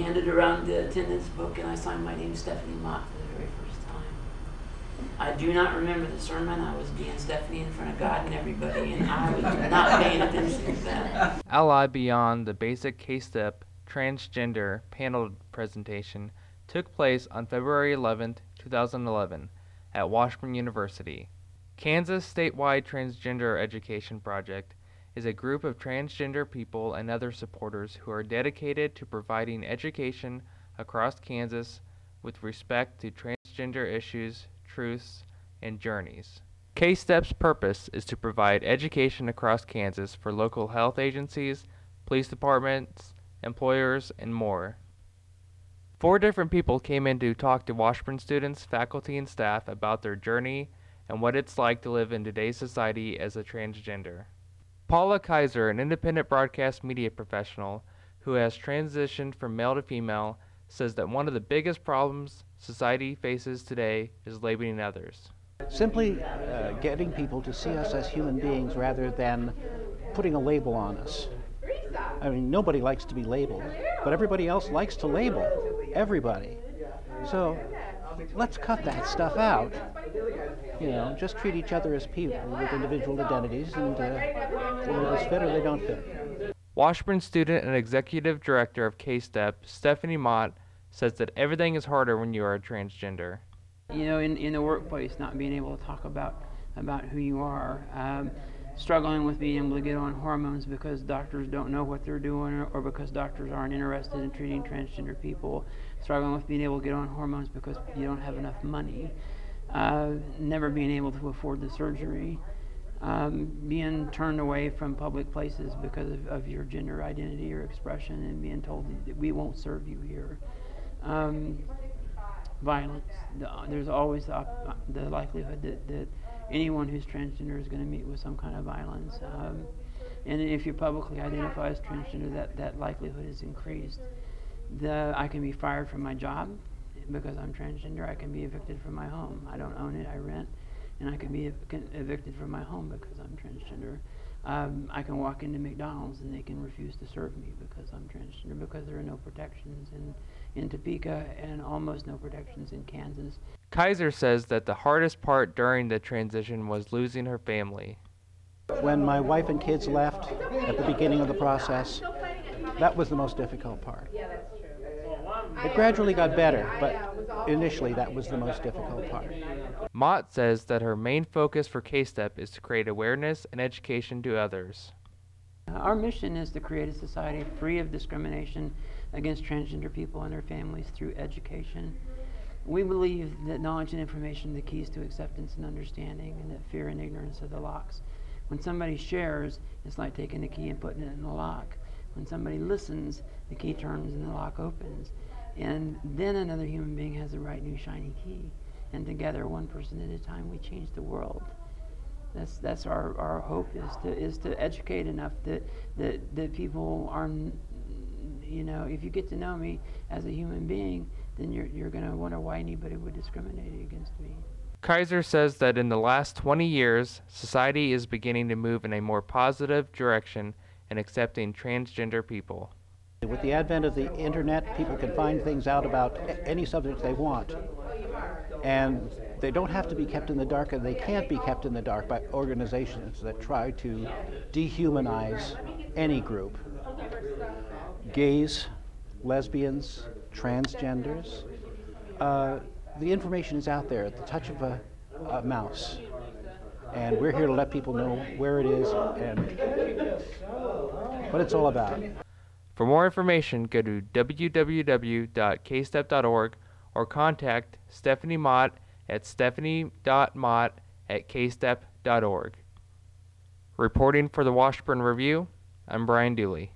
handed around the attendance book and I signed my name, Stephanie Mott, for the very first time. I do not remember the sermon. I was being Stephanie in front of God and everybody, and I was not paying attention to that. Ally Beyond the Basic K-Step Transgender panel presentation took place on February 11, 2011 at Washburn University. Kansas Statewide Transgender Education Project is a group of transgender people and other supporters who are dedicated to providing education across Kansas with respect to transgender issues, truths, and journeys. K-STEP's purpose is to provide education across Kansas for local health agencies, police departments, employers, and more. 4 different people came in to talk to Washburn students, faculty, and staff about their journey and what it's like to live in today's society as a transgender. Paula Kaiser, an independent broadcast media professional who has transitioned from male to female, says that one of the biggest problems society faces today is labeling others. Simply getting people to see us as human beings rather than putting a label on us. I mean, nobody likes to be labeled, but everybody else likes to label everybody. So let's cut that stuff out. You know, just treat each other as people with individual identities, and they either fit or they don't fit. Washburn student and executive director of K-STEP, Stephanie Mott, says that everything is harder when you are a transgender. You know, in the workplace, not being able to talk about who you are, struggling with being able to get on hormones because doctors don't know what they're doing, or because doctors aren't interested in treating transgender people, struggling with being able to get on hormones because you don't have enough money, never being able to afford the surgery, being turned away from public places because of your gender identity or expression, and being told that we won't serve you here. Violence. There's always the likelihood that anyone who's transgender is going to meet with some kind of violence. And if you publicly identify as transgender, that likelihood is increased. I can be fired from my job because I'm transgender. I can be evicted from my home. I don't own it, I rent. And I can be evicted from my home because I'm transgender. I can walk into McDonald's and they can refuse to serve me because I'm transgender, because there are no protections in Topeka and almost no protections in Kansas. Kaiser says that the hardest part during the transition was losing her family. When my wife and kids left at the beginning of the process, that was the most difficult part. It gradually got better, but initially that was the most difficult part. Mott says that her main focus for K-STEP is to create awareness and education to others. Our mission is to create a society free of discrimination against transgender people and their families through education. We believe that knowledge and information are the keys to acceptance and understanding, and that fear and ignorance are the locks. When somebody shares, it's like taking a key and putting it in the lock. When somebody listens, the key turns and the lock opens. And then another human being has the right new shiny key. And together, one person at a time, we change the world. That's our hope, is to educate enough that people are, you know, if you get to know me as a human being, then you're going to wonder why anybody would discriminate against me. Kaiser says that in the last 20 years, society is beginning to move in a more positive direction in accepting transgender people. With the advent of the internet, people can find things out about any subject they want. And they don't have to be kept in the dark, and they can't be kept in the dark by organizations that try to dehumanize any group. Gays, lesbians, transgenders. The information is out there at the touch of a mouse. And we're here to let people know where it is and what it's all about. For more information, go to www.kstep.org or contact Stephanie Mott at stephanie.mott@kstep.org. Reporting for the Washburn Review, I'm Brian Dooley.